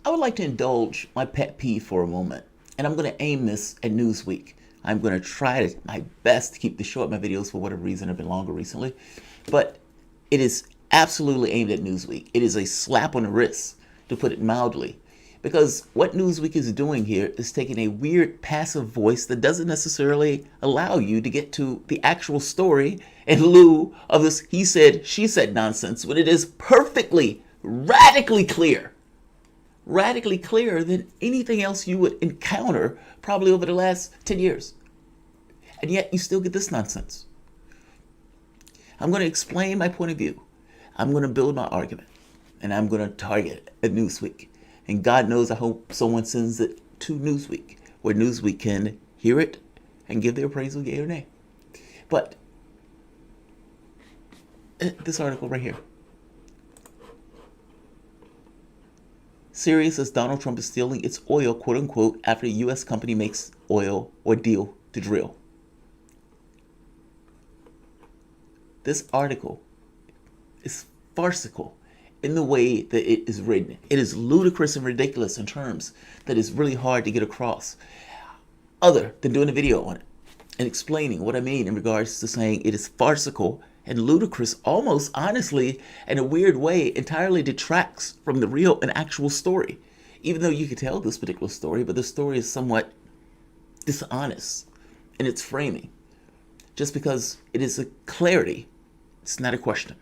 I would like to indulge my pet peeve for a moment, and I'm going to aim this at Newsweek. I'm going to try my best to keep this short. My videos, for whatever reason, have been longer recently, but it is absolutely aimed at Newsweek. It is a slap on the wrist, to put it mildly, because what Newsweek is doing here is taking a weird passive voice that doesn't necessarily allow you to get to the actual story in lieu of this he said, she said nonsense, when it is perfectly, radically clearer than anything else you would encounter probably over the last 10 years. And yet you still get this nonsense. I'm going to explain my point of view. I'm going to build my argument. And I'm going to target at Newsweek. And God knows, I hope someone sends it to Newsweek, where Newsweek can hear it and give their appraisal, yay or nay. But this article right here. Syria says Donald Trump is stealing its oil, quote unquote, after a U.S. company makes oil or deal to drill. This article is farcical in the way that it is written. It is ludicrous and ridiculous in terms that is really hard to get across, other than doing a video on it and explaining what I mean in regards to saying it is farcical and ludicrous, almost honestly, in a weird way, entirely detracts from the real and actual story. Even though you could tell this particular story, but the story is somewhat dishonest in its framing. Just because it is a clarity, it's not a question.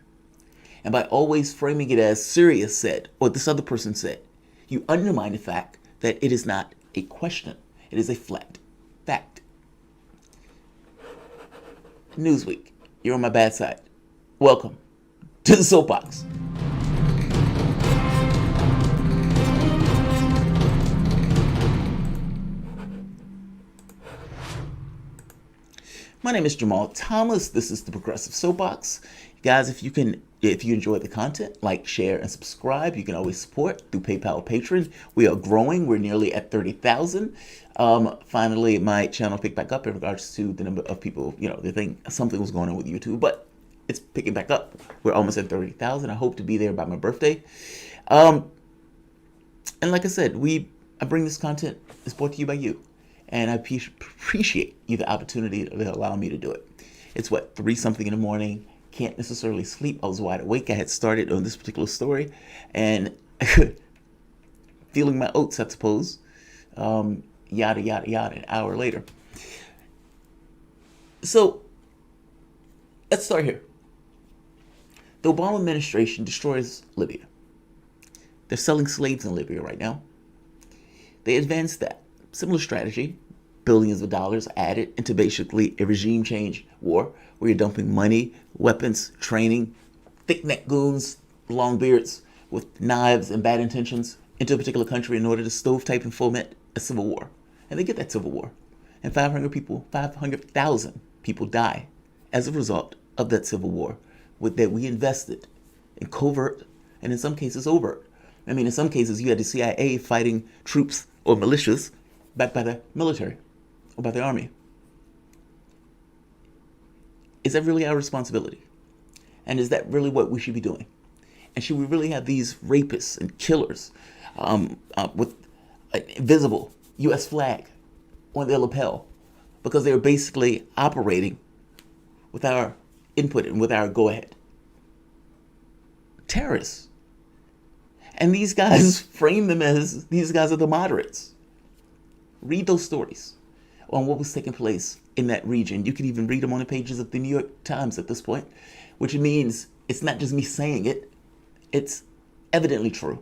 And by always framing it as Syria said, or this other person said, you undermine the fact that it is not a question. It is a flat fact. Newsweek. You're on my bad side. Welcome to the soapbox. My name is Jamarl Thomas. This is the Progressive Soapbox. Guys, if you enjoy the content, like, share, and subscribe. You can always support through PayPal or Patreon. We are growing. We're nearly at 30,000. Finally, my channel picked back up in regards to the number of people, they think something was going on with YouTube, but it's picking back up. We're almost at 30,000. I hope to be there by my birthday. And like I said, I bring this content. It's brought to you by you. And I appreciate you the opportunity to allow me to do it. It's 3-something in the morning. Can't necessarily sleep. I was wide awake. I had started on this particular story and feeling my oats, I suppose. Yada, yada, yada, an hour later. So let's start here. The Obama administration destroys Libya. They're selling slaves in Libya right now. They advanced that similar strategy, billions of dollars added into basically a regime change war where you're dumping money, weapons, training, thick-necked goons, long beards with knives and bad intentions into a particular country in order to stovepipe and foment a civil war. And they get that civil war. And 500,000 people die as a result of that civil war that we invested in covert and in some cases overt. I mean, in some cases you had the CIA fighting troops or militias backed by the military or by the army. Is that really our responsibility? And is that really what we should be doing? And should we really have these rapists and killers with an invisible U.S. flag on their lapel because they're basically operating with our input and with our go-ahead? Terrorists. And these guys frame them as these guys are the moderates. Read those stories on what was taking place in that region. You can even read them on the pages of the New York Times at this point, which means it's not just me saying it, it's evidently true.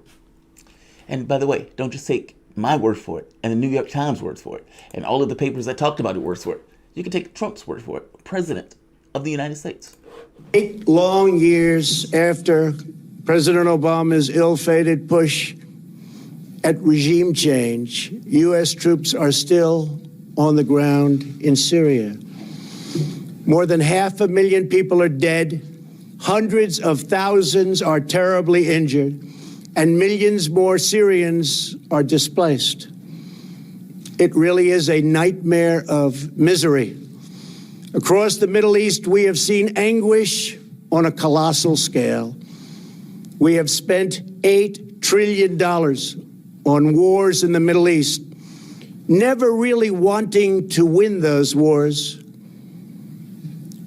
And by the way, don't just take my word for it and the New York Times word for it and all of the papers that talked about it words for it. You can take Trump's word for it, President of the United States. 8 long years after President Obama's ill-fated push at regime change, U.S. troops are still on the ground in Syria. More than 500,000 people are dead, hundreds of thousands are terribly injured, and millions more Syrians are displaced. It really is a nightmare of misery. Across the Middle East, we have seen anguish on a colossal scale. We have spent $8 trillion on wars in the Middle East, never really wanting to win those wars.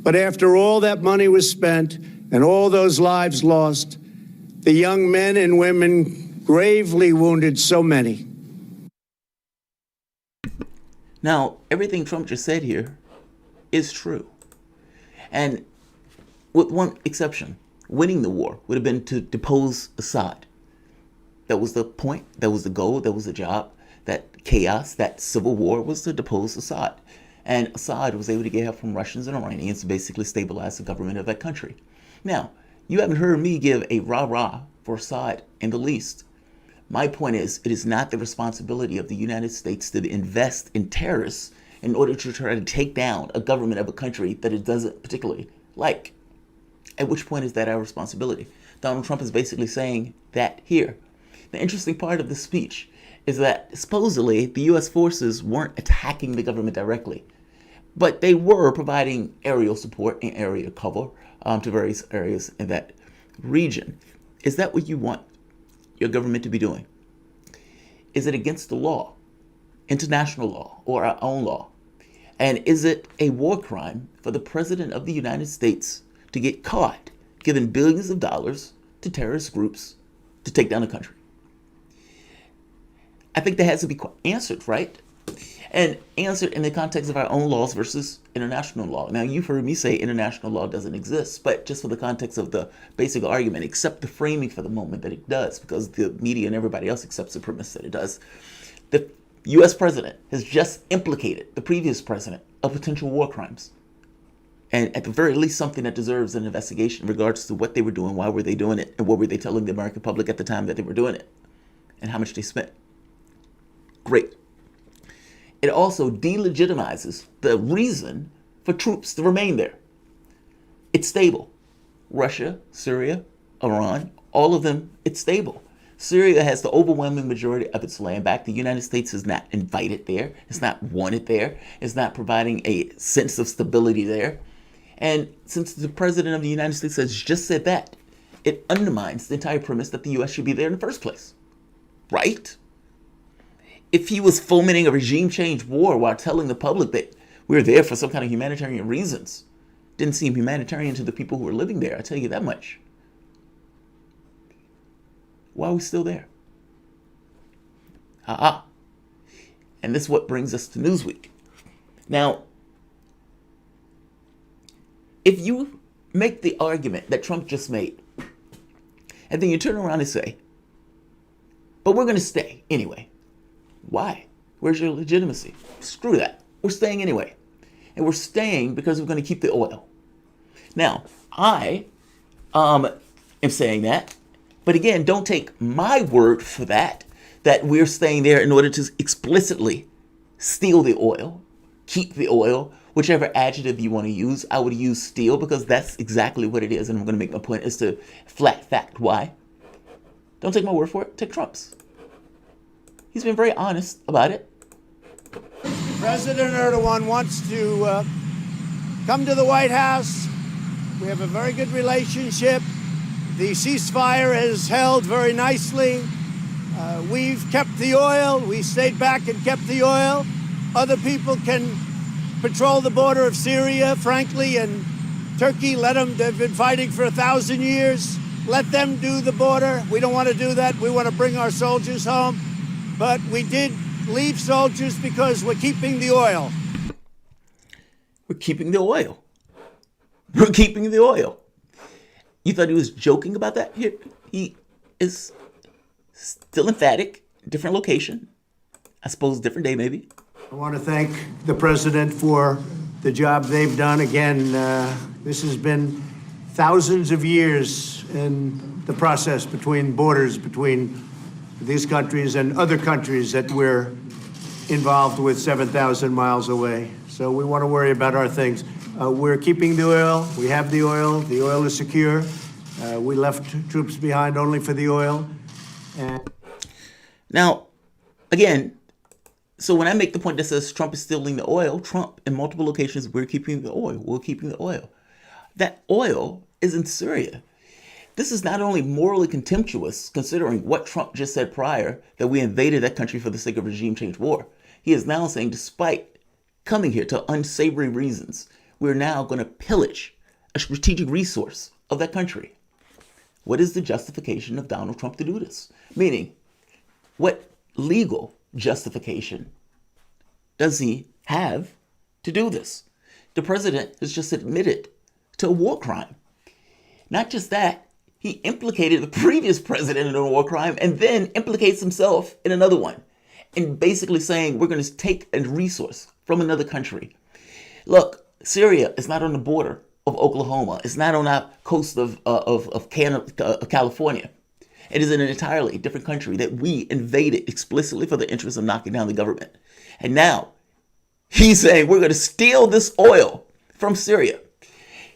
But after all that money was spent and all those lives lost, the young men and women gravely wounded so many. Now, everything Trump just said here is true. And with one exception, winning the war would have been to depose Assad. That was the point, that was the goal, that was the job. That chaos, that civil war was to depose Assad. And Assad was able to get help from Russians and Iranians to basically stabilize the government of that country. Now, you haven't heard me give a rah-rah for Assad in the least. My point is, it is not the responsibility of the United States to invest in terrorists in order to try to take down a government of a country that it doesn't particularly like. At which point is that our responsibility? Donald Trump is basically saying that here. The interesting part of the speech is that supposedly the U.S. forces weren't attacking the government directly, but they were providing aerial support and area cover to various areas in that region. Is that what you want your government to be doing? Is it against the law, international law, or our own law? And is it a war crime for the President of the United States to get caught giving billions of dollars to terrorist groups to take down a country? I think that has to be answered, right? And answered in the context of our own laws versus international law. Now, you've heard me say international law doesn't exist, but just for the context of the basic argument, accept the framing for the moment that it does, because the media and everybody else accepts the premise that it does. The U.S. president has just implicated the previous president of potential war crimes. And at the very least, something that deserves an investigation in regards to what they were doing, why were they doing it, and what were they telling the American public at the time that they were doing it, and how much they spent. Great. It also delegitimizes the reason for troops to remain there. It's stable. Russia, Syria, Iran, all of them, it's stable. Syria has the overwhelming majority of its land back. The United States is not invited there. It's not wanted there. It's not providing a sense of stability there. And since the President of the United States has just said that, it undermines the entire premise that the U.S. should be there in the first place. Right? If he was fomenting a regime change war while telling the public that we're there for some kind of humanitarian reasons, didn't seem humanitarian to the people who were living there, I tell you that much. Why are we still there? And this is what brings us to Newsweek. Now, if you make the argument that Trump just made, and then you turn around and say, but we're going to stay anyway. Why? Where's your legitimacy? Screw that. We're staying anyway. And we're staying because we're going to keep the oil. Now, I am saying that. But again, don't take my word for that we're staying there in order to explicitly steal the oil, keep the oil, whichever adjective you want to use. I would use steal because that's exactly what it is. And I'm going to make my point as to flat fact why. Don't take my word for it. Take Trump's. He's been very honest about it. President Erdogan wants to come to the White House. We have a very good relationship. The ceasefire has held very nicely. We've kept the oil. We stayed back and kept the oil. Other people can patrol the border of Syria, frankly, and Turkey. Let them. They've been fighting for 1,000 years. Let them do the border. We don't want to do that. We want to bring our soldiers home. But we did leave soldiers because we're keeping the oil. We're keeping the oil. We're keeping the oil. You thought he was joking about that? Here, he is still emphatic. Different location. I suppose different day, maybe. I want to thank the president for the job they've done. Again, this has been thousands of years in the process between borders, between these countries and other countries that we're involved with 7,000 miles away. So we want to worry about our things. We're keeping the oil. We have the oil. The oil is secure. We left troops behind only for the oil. Now, again, so when I make the point that says Trump is stealing the oil, Trump in multiple locations, we're keeping the oil. We're keeping the oil. That oil is in Syria. This is not only morally contemptuous, considering what Trump just said prior, that we invaded that country for the sake of regime change war. He is now saying, despite coming here to unsavory reasons, we're now going to pillage a strategic resource of that country. What is the justification of Donald Trump to do this? Meaning, what legal justification does he have to do this? The president has just admitted to a war crime. Not just that, he implicated the previous president in a war crime and then implicates himself in another one. And basically saying we're going to take a resource from another country. Look, Syria is not on the border of Oklahoma. It's not on the coast of California. It is in an entirely different country that we invaded explicitly for the interest of knocking down the government. And now he's saying we're going to steal this oil from Syria.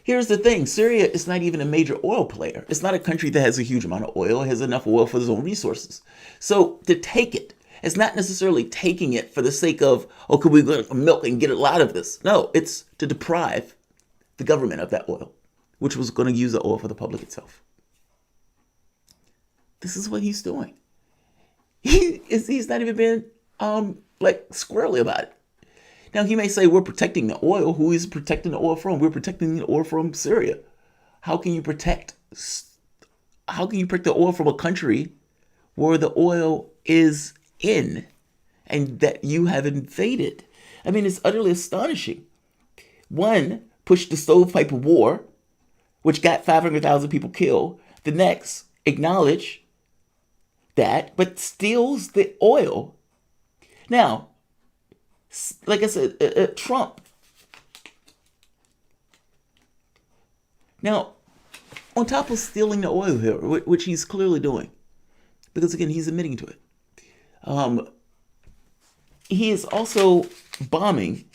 Here's the thing. Syria is not even a major oil player. It's not a country that has a huge amount of oil. It has enough oil for its own resources. So to take it, it's not necessarily taking it for the sake of, oh, could we go milk and get a lot of this? No, it's to deprive the government of that oil, which was going to use the oil for the public itself. This is what he's doing. He's not even being squirrely about it. Now, he may say we're protecting the oil. Who is protecting the oil from? We're protecting the oil from Syria. How can you protect the oil from a country where the oil is in and that you have invaded? I mean, it's utterly astonishing. One pushed the stovepipe of war, which got 500,000 people killed. The next acknowledge that, but steals the oil. Now, like I said, Trump. Now, on top of stealing the oil here, which he's clearly doing, because again, he's admitting to it, he is also bombing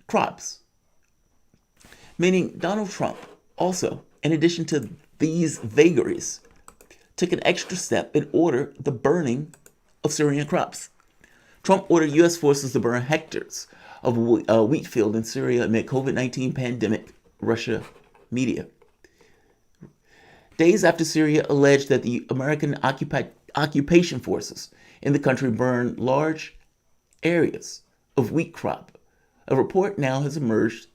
crops. Meaning Donald Trump also, in addition to these vagaries, took an extra step and ordered the burning of Syrian crops. Trump ordered U.S. forces to burn hectares of wheat field in Syria amid COVID-19 pandemic, Russia media. Days after Syria alleged that the American occupation forces in the country burned large areas of wheat crop, a report now has emerged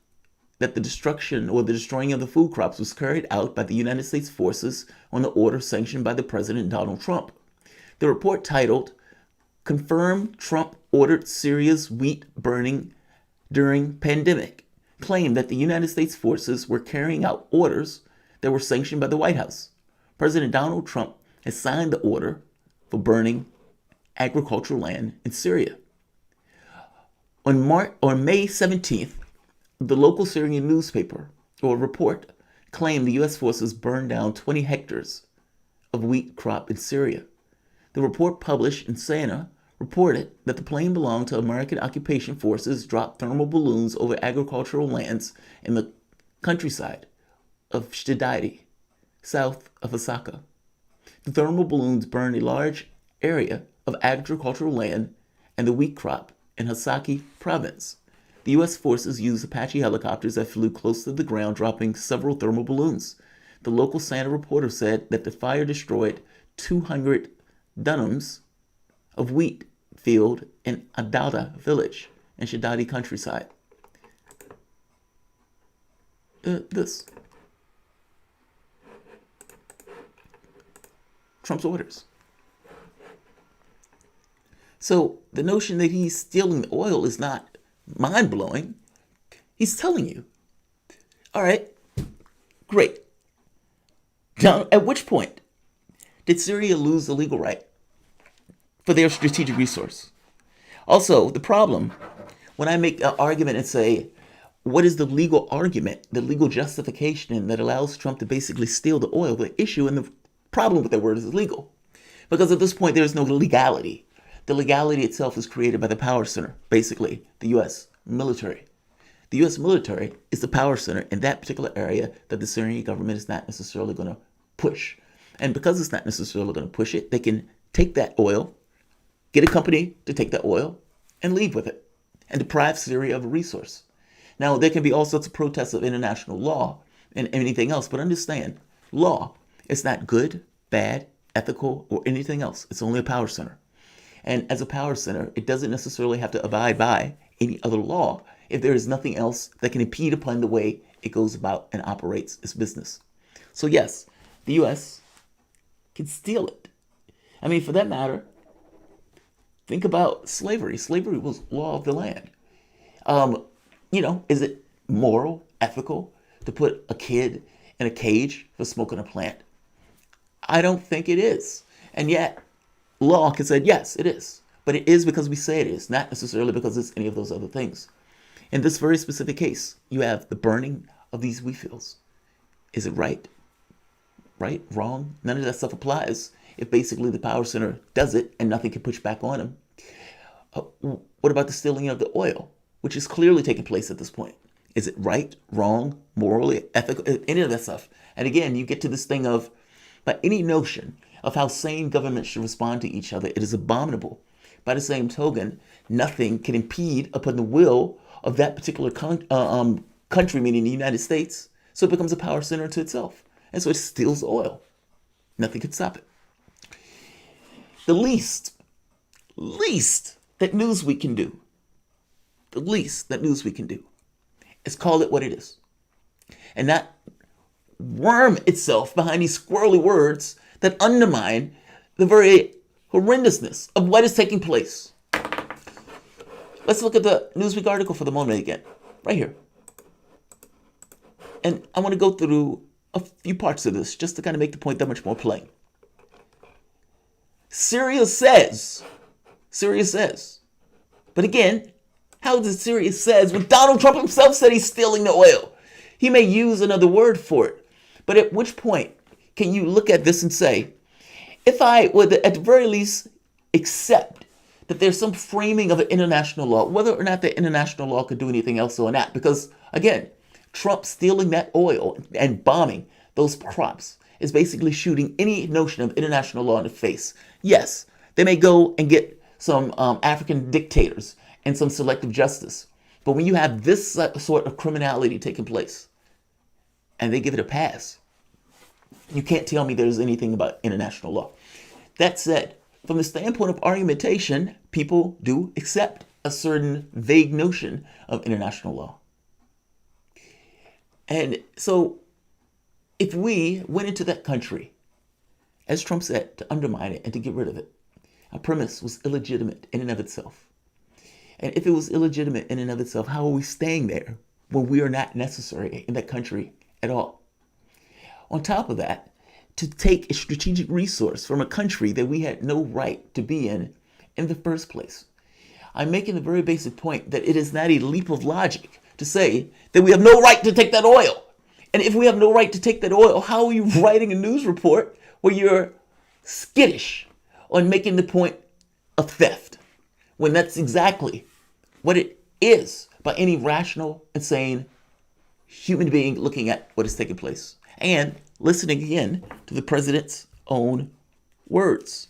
that the destruction or the destroying of the food crops was carried out by the United States forces on the order sanctioned by the President Donald Trump. The report, titled "Confirmed Trump Ordered Syria's Wheat Burning During Pandemic," claimed that the United States forces were carrying out orders that were sanctioned by the White House. President Donald Trump has signed the order for burning agricultural land in Syria. On May 17th, the local Syrian newspaper or report claimed the U.S. forces burned down 20 hectares of wheat crop in Syria. The report, published in Sana, reported that the plane belonged to American occupation forces dropped thermal balloons over agricultural lands in the countryside of Shtadidi, south of Osaka. The thermal balloons burned a large area of agricultural land and the wheat crop in Hasaki province. The U.S. forces used Apache helicopters that flew close to the ground, dropping several thermal balloons. The local Santa reporter said that the fire destroyed 200 dunams of wheat field in Adada village in Shtadidi countryside. This. Trump's orders. So the notion that he's stealing the oil is not mind-blowing. He's telling you. All right, great. Now, at which point did Syria lose the legal right for their strategic resource? Also, the problem, when I make an argument and say, what is the legal argument, the legal justification that allows Trump to basically steal the oil? The issue and the problem with that word is legal. Because at this point, there is no legality. The legality itself is created by the power center, basically the U.S. military. The U.S. military is the power center in that particular area that the Syrian government is not necessarily going to push. And because it's not necessarily going to push it, they can take that oil, get a company to take that oil, and leave with it, and deprive Syria of a resource. Now, there can be all sorts of protests of international law and anything else, but understand, law. It's not good, bad, ethical, or anything else. It's only a power center. And as a power center, it doesn't necessarily have to abide by any other law if there is nothing else that can impede upon the way it goes about and operates its business. So yes, the U.S. can steal it. I mean, for that matter, think about slavery. Slavery was law of the land. Is it moral, ethical to put a kid in a cage for smoking a plant? I don't think it is. And yet, law can say, yes, it is. But it is because we say it is, not necessarily because it's any of those other things. In this very specific case, you have the burning of these wheat fields. Is it right? Right? Wrong? None of that stuff applies if basically the power center does it and nothing can push back on them. What about the stealing of the oil, which is clearly taking place at this point? Is it right, wrong, morally, ethical, any of that stuff? And again, you get to this thing of, by any notion of how sane governments should respond to each other, it is abominable. By the same token, nothing can impede upon the will of that particular country, meaning the United States, so it becomes a power center to itself. And so it steals oil. Nothing can stop it. The least that Newsweek can do, is call it what it is. And not worm itself behind these squirrely words that undermine the very horrendousness of what is taking place. Let's look at the Newsweek article for the moment again, right here. And I want to go through a few parts of this just to kind of make the point that much more plain. Syria says. But again, how does Syria says when Donald Trump himself said he's stealing the oil? He may use another word for it. But at which point can you look at this and say, if I would at the very least accept that there's some framing of an international law, whether or not the international law could do anything else or not, because again, Trump stealing that oil and bombing those crops is basically shooting any notion of international law in the face. Yes, they may go and get some African dictators and some selective justice. But when you have this sort of criminality taking place and they give it a pass, you can't tell me there's anything about international law. That said, from the standpoint of argumentation, people do accept a certain vague notion of international law. And so if we went into that country, as Trump said, to undermine it and to get rid of it, our premise was illegitimate in and of itself. And if it was illegitimate in and of itself, how are we staying there when we are not necessary in that country at all? On top of that, to take a strategic resource from a country that we had no right to be in the first place. I'm making the very basic point that it is not a leap of logic to say that we have no right to take that oil. And if we have no right to take that oil, how are you writing a news report where you're skittish on making the point of theft, when that's exactly what it is by any rational and sane human being looking at what is taking place and listening again to the president's own words.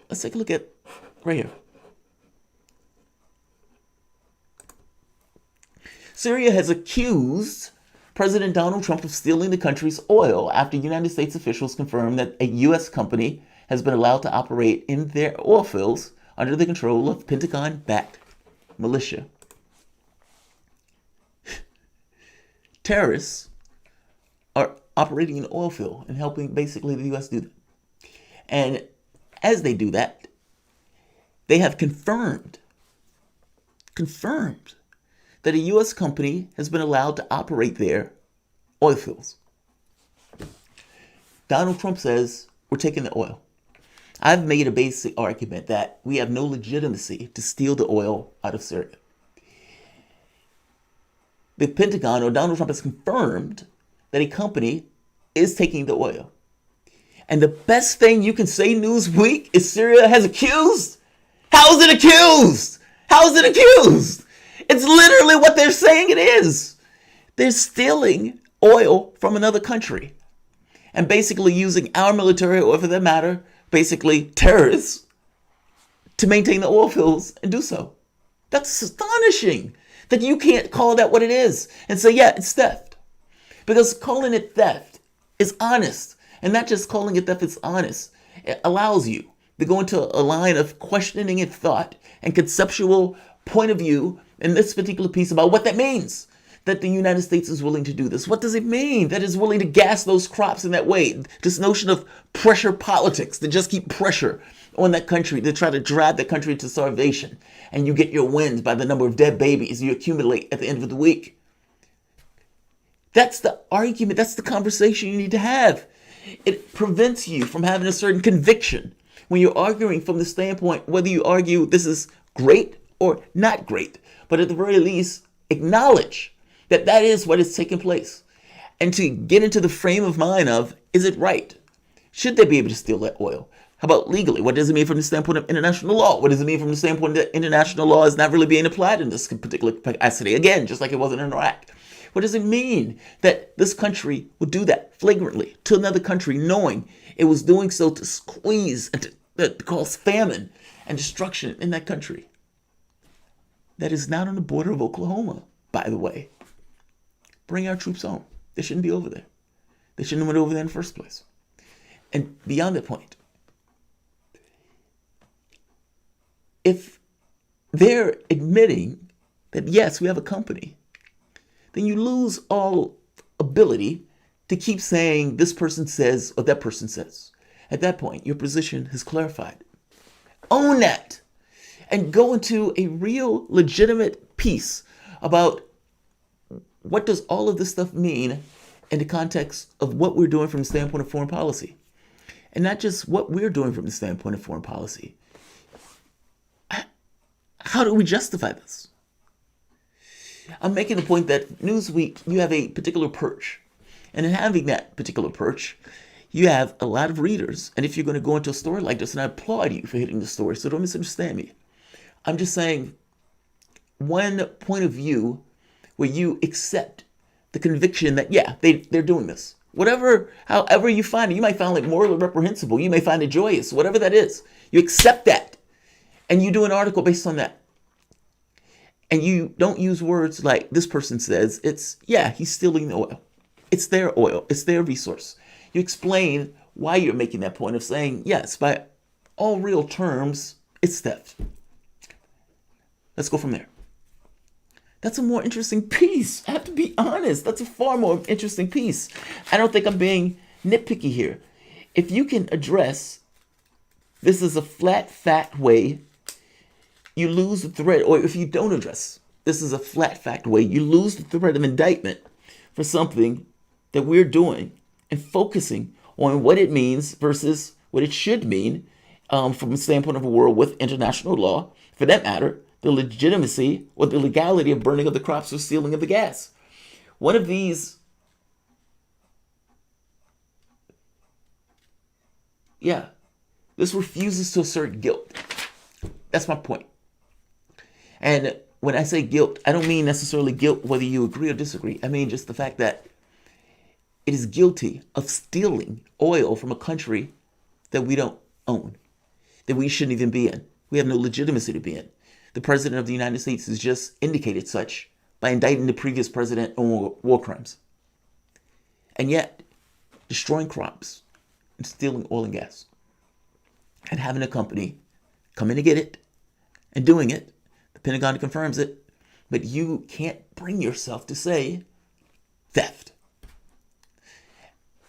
Let's take a look at right here. Syria has accused President Donald Trump of stealing the country's oil after United States officials confirmed that a U.S. company has been allowed to operate in their oil fields under the control of Pentagon-backed militia. Terrorists are operating in the oil field and helping basically the U.S. do that. And as they do that, they have confirmed that a U.S. company has been allowed to operate their oil fields. Donald Trump says, we're taking the oil. I've made a basic argument that we have no legitimacy to steal the oil out of Syria. The Pentagon or Donald Trump has confirmed that a company is taking the oil. And the best thing you can say, Newsweek, is Syria has accused. How is it accused? How is it accused? It's literally what they're saying it is. They're stealing oil from another country and basically using our military, or for that matter, basically terrorists, to maintain the oil fields and do so. That's astonishing that you can't call that what it is and say, yeah, it's theft. Because calling it theft is honest. And not just calling it theft, it's honest. It allows you to go into a line of questioning and thought and conceptual point of view in this particular piece about what that means. That the United States is willing to do this. What does it mean that it's willing to gas those crops in that way? This notion of pressure politics, to just keep pressure on that country, to try to drive that country to starvation. And you get your wins by the number of dead babies you accumulate at the end of the week. That's the argument. That's the conversation you need to have. It prevents you from having a certain conviction when you're arguing from the standpoint, whether you argue this is great or not great, but at the very least, acknowledge that that is what is taking place. And to get into the frame of mind of, is it right? Should they be able to steal that oil? How about legally? What does it mean from the standpoint of international law? What does it mean from the standpoint that international law is not really being applied in this particular capacity? Again, just like it wasn't in Iraq. What does it mean that this country would do that flagrantly to another country, knowing it was doing so to squeeze and to cause famine and destruction in that country? That is not on the border of Oklahoma, by the way. Bring our troops home. They shouldn't be over there. They shouldn't have went over there in the first place. And beyond that point, if they're admitting that, yes, we have a company, then you lose all ability to keep saying this person says or that person says. At that point, your position has clarified. Own that and go into a real legitimate piece about what does all of this stuff mean in the context of what we're doing from the standpoint of foreign policy. And not just what we're doing from the standpoint of foreign policy. How do we justify this? I'm making the point that Newsweek, you have a particular perch. And in having that particular perch, you have a lot of readers. And if you're going to go into a story like this, and I applaud you for hitting the story, so don't misunderstand me. I'm just saying one point of view where you accept the conviction that, yeah, they're doing this. However you find it, you might find it morally reprehensible. You may find it joyous, whatever that is. You accept that. And you do an article based on that. And you don't use words like this person says. It's, yeah, he's stealing the oil. It's their oil. It's their resource. You explain why you're making that point of saying, yes, by all real terms, it's theft. Let's go from there. That's a more interesting piece. I have to be honest. That's a far more interesting piece. I don't think I'm being nitpicky here. If you can address this is a flat fact way, you lose the thread. Or if you don't address this is a flat fact way, you lose the thread of indictment for something that we're doing and focusing on what it means versus what it should mean from the standpoint of a world with international law, for that matter, the legitimacy or the legality of burning of the crops or stealing of the gas. One of these, this refuses to assert guilt. That's my point. And when I say guilt, I don't mean necessarily guilt whether you agree or disagree. I mean just the fact that it is guilty of stealing oil from a country that we don't own, that we shouldn't even be in. We have no legitimacy to be in. The president of the United States has just indicated such by indicting the previous president on war crimes. And yet, destroying crops and stealing oil and gas and having a company come in to get it and doing it. The Pentagon confirms it, but you can't bring yourself to say theft.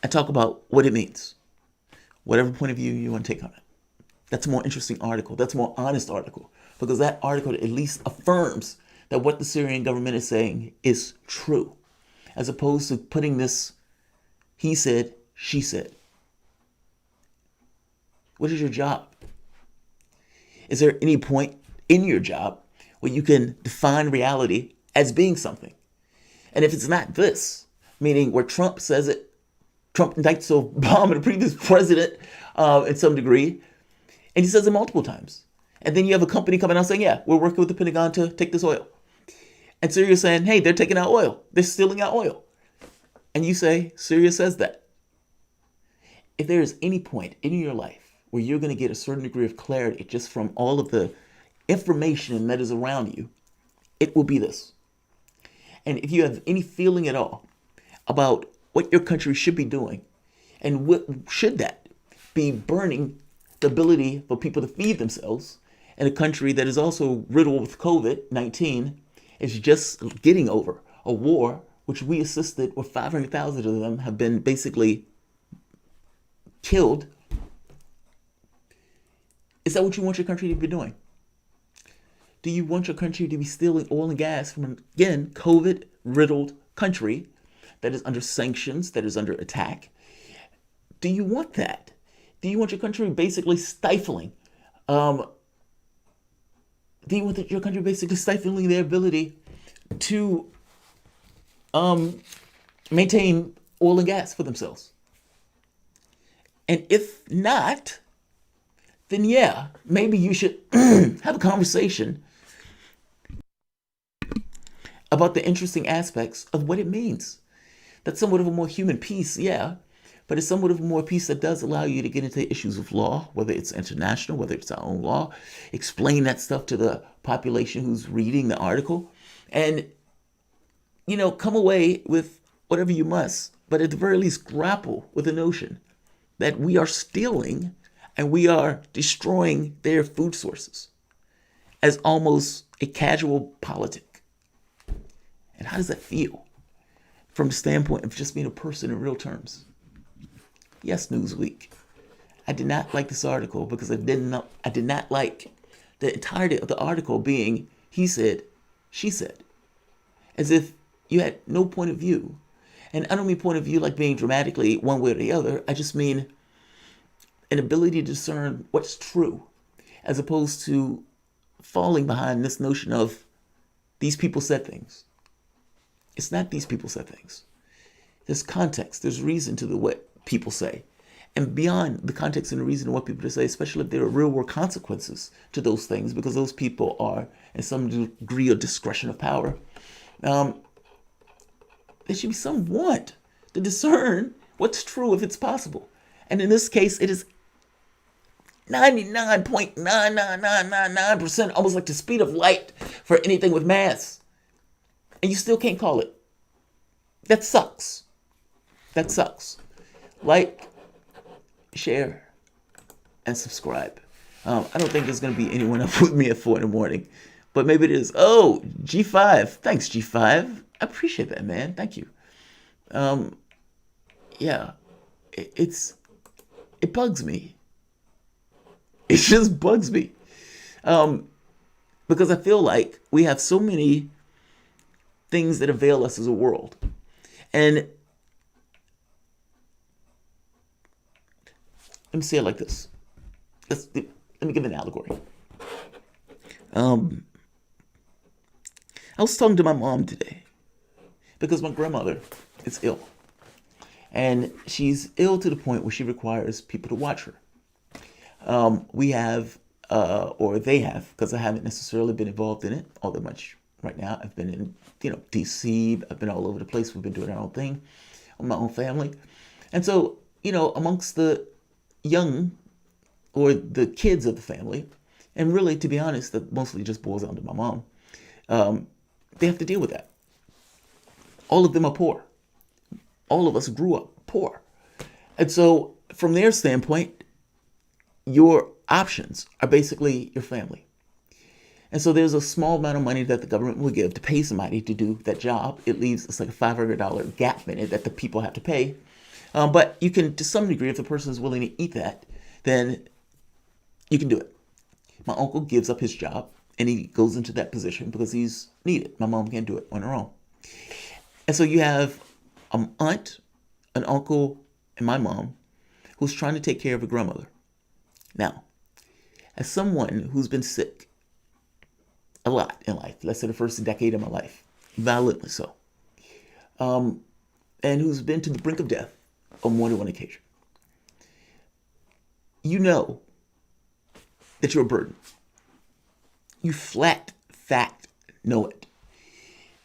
I talk about what it means, whatever point of view you want to take on it. That's a more interesting article. That's a more honest article, because that article at least affirms that what the Syrian government is saying is true, as opposed to putting this he said, she said. What is your job? Is there any point in your job where you can define reality as being something? And if it's not this, meaning where Trump says it, Trump indicts Obama, the previous president, in some degree, and he says it multiple times. And then you have a company coming out saying, yeah, we're working with the Pentagon to take this oil. And Syria's saying, hey, they're taking out oil. They're stealing out oil. And you say, Syria says that. If there is any point in your life where you're going to get a certain degree of clarity just from all of the information that is around you, it will be this. And if you have any feeling at all about what your country should be doing, and what should that be burning the ability for people to feed themselves in a country that is also riddled with COVID-19, is just getting over a war which we assisted, where 500,000 of them have been basically killed. Is that what you want your country to be doing? Do you want your country to be stealing oil and gas from, again, COVID-riddled country that is under sanctions, that is under attack? Do you want that? Do you want your country basically stifling? Do you want your country basically stifling their ability to maintain oil and gas for themselves? And if not, then yeah, maybe you should have a conversation about the interesting aspects of what it means. That's somewhat of a more human piece, yeah, but it's somewhat of a more piece that does allow you to get into issues of law, whether it's international, whether it's our own law, explain that stuff to the population who's reading the article, and, come away with whatever you must, but at the very least grapple with the notion that we are stealing and we are destroying their food sources as almost a casual politic. And how does that feel from the standpoint of just being a person in real terms? Yes, Newsweek. I did not like this article because I did not like the entirety of the article being he said, she said, as if you had no point of view. And I don't mean point of view like being dramatically one way or the other. I just mean an ability to discern what's true, as opposed to falling behind this notion of these people said things. It's not these people said things. There's context, there's reason to the what people say. And beyond the context and the reason of what people say, especially if there are real world consequences to those things, because those people are in some degree of discretion of power, there should be some want to discern what's true if it's possible. And in this case, it is 99.99999%, almost like the speed of light for anything with mass. And you still can't call it. That sucks. That sucks. Like, share, and subscribe. I don't think there's going to be anyone up with me at 4 in the morning. But maybe it is. Oh, G5. Thanks, G5. I appreciate that, man. Thank you. Yeah. It bugs me. It just bugs me. Because I feel like we have so many things that avail us as a world. And let me say it like this. Let me give an allegory. I was talking to my mom today because my grandmother is ill. And she's ill to the point where she requires people to watch her. We have, or they have, because I haven't necessarily been involved in it all that much right now. I've been in, DC. I've been all over the place. We've been doing our own thing, on my own family. And so, amongst the young or the kids of the family, and really, to be honest, that mostly just boils down to my mom, they have to deal with that. All of them are poor. All of us grew up poor. And so, from their standpoint, your options are basically your family. And so there's a small amount of money that the government will give to pay somebody to do that job. It leaves, it's like a $500 gap in it that the people have to pay. But you can, to some degree, if the person is willing to eat that, then you can do it. My uncle gives up his job and he goes into that position because he's needed. My mom can't do it on her own. And so you have an aunt, an uncle, and my mom who's trying to take care of a grandmother. Now, as someone who's been sick a lot in life, let's say the first decade of my life, violently so, and who's been to the brink of death on more than one occasion, you know that you're a burden. You flat fact know it.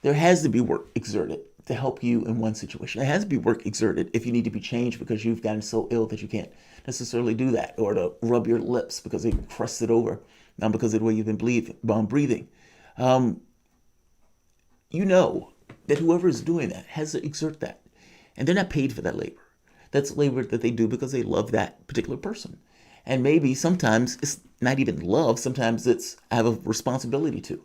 There has to be work exerted to help you in one situation. There has to be work exerted if you need to be changed because you've gotten so ill that you can't necessarily do that, or to rub your lips because they've crusted over, not because of the way you've been breathing. You know that whoever is doing that has to exert that. And they're not paid for that labor. That's labor that they do because they love that particular person. And maybe sometimes it's not even love. Sometimes it's I have a responsibility to.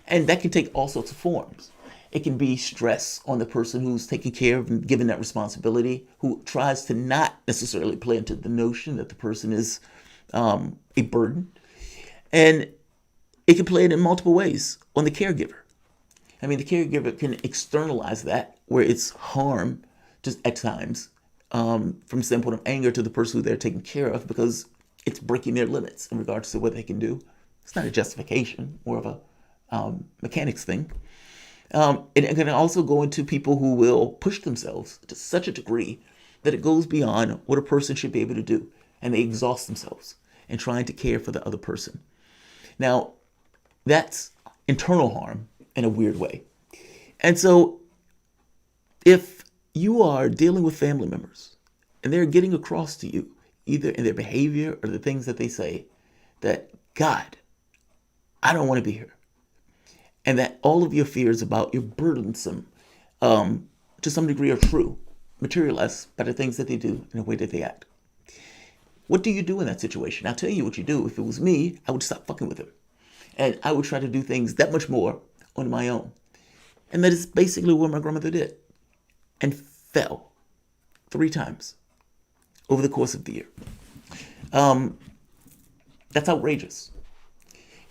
And that can take all sorts of forms. It can be stress on the person who's taking care of and given that responsibility, who tries to not necessarily play into the notion that the person is a burden. And it can play it in multiple ways on the caregiver. I mean, the caregiver can externalize that where it's harm just at times from the standpoint of anger to the person who they're taking care of because it's breaking their limits in regards to what they can do. It's not a justification, more of a mechanics thing. It can also go into people who will push themselves to such a degree that it goes beyond what a person should be able to do. And they exhaust themselves in trying to care for the other person. Now, that's internal harm in a weird way. And so if you are dealing with family members and they're getting across to you, either in their behavior or the things that they say, that God, I don't want to be here. And that all of your fears about your burdensome, to some degree, are true, materialized by the things that they do and the way that they act. What do you do in that situation? I'll tell you what you do. If it was me, I would stop fucking with him. And I would try to do things that much more on my own. And that is basically what my grandmother did. And fell 3 times over the course of the year. That's outrageous.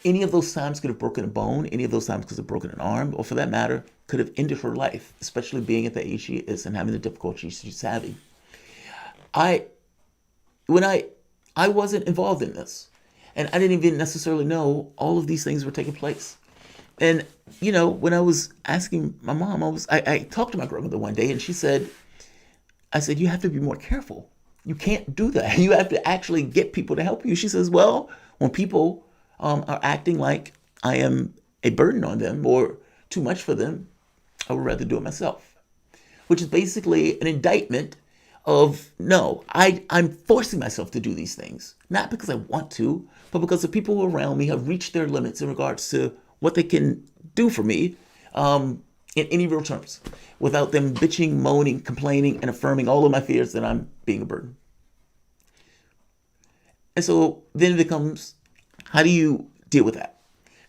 Any of those times could have broken a bone. Any of those times could have broken an arm. Or for that matter, could have ended her life. Especially being at the age she is and having the difficulties she's having. I wasn't involved in this. And I didn't even necessarily know all of these things were taking place. And, you know, when I was asking my mom, I talked to my grandmother one day and she said, I said, you have to be more careful. You can't do that. You have to actually get people to help you. She says, well, when people are acting like I am a burden on them or too much for them, I would rather do it myself. Which is basically an indictment of, no, I'm forcing myself to do these things. Not because I want to, but because the people around me have reached their limits in regards to what they can do for me in any real terms, without them bitching, moaning, complaining, and affirming all of my fears that I'm being a burden. And so then it becomes, how do you deal with that?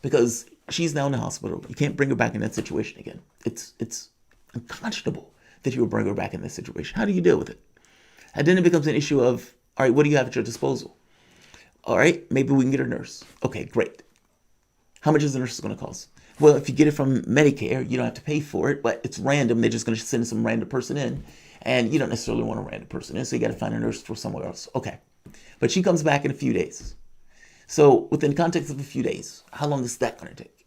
Because she's now in the hospital. You can't bring her back in that situation again. It's unconscionable that you would bring her back in that situation. How do you deal with it? And then it becomes an issue of, all right, what do you have at your disposal? All right, maybe we can get a nurse. Okay, great. How much is the nurse going to cost? Well, if you get it from Medicare, you don't have to pay for it, but it's random. They're just going to send some random person in, and you don't necessarily want a random person in, so you got to find a nurse for somewhere else. Okay, but she comes back in a few days. So within the context of a few days, how long is that going to take?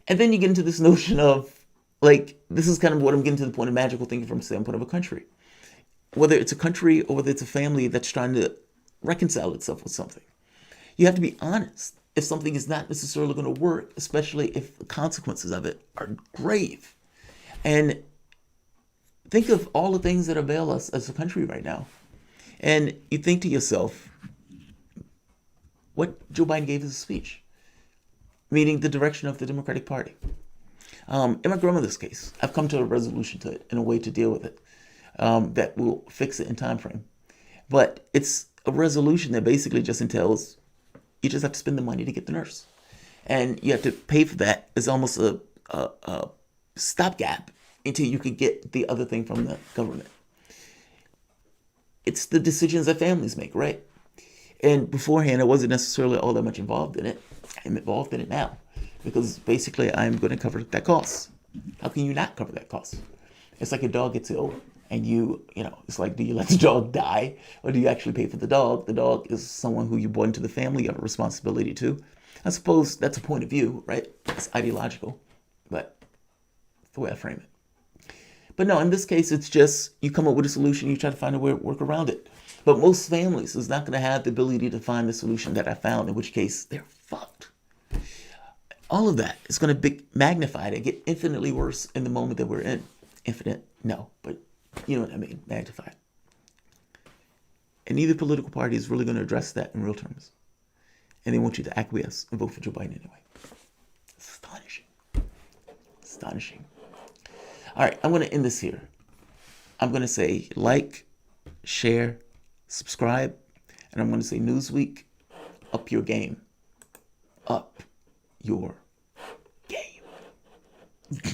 And then you get into this notion of, like, this is kind of what I'm getting to the point of magical thinking from the standpoint of a country. Whether it's a country or whether it's a family that's trying to reconcile itself with something. You have to be honest if something is not necessarily going to work, especially if the consequences of it are grave. And think of all the things that avail us as a country right now. And you think to yourself, what Joe Biden gave as a speech, meaning the direction of the Democratic Party. In my grandmother's case, I've come to a resolution to it and a way to deal with it that will fix it in time frame. But it's a resolution that basically just entails you just have to spend the money to get the nurse. And you have to pay for that as almost a stopgap until you could get the other thing from the government. It's the decisions that families make, right? And beforehand, I wasn't necessarily all that much involved in it. I'm involved in it now because basically I'm going to cover that cost. How can you not cover that cost? It's like a dog gets ill and it's like, do you let the dog die or do you actually pay for the dog? The dog is someone who you brought into the family, you have a responsibility to. I suppose that's a point of view, right? It's ideological, but that's the way I frame it. But no, in this case, it's just you come up with a solution, you try to find a way to work around it. But most families is not going to have the ability to find the solution that I found, in which case they're fucked. All of that is going to be magnified and get infinitely worse in the moment that we're in. Infinite, no, but you know what I mean, magnified. And neither political party is really going to address that in real terms. And they want you to acquiesce and vote for Joe Biden anyway. Astonishing. Astonishing. All right, I'm going to end this here. I'm going to say like, share, subscribe, and I'm going to say Newsweek, up your game. Up your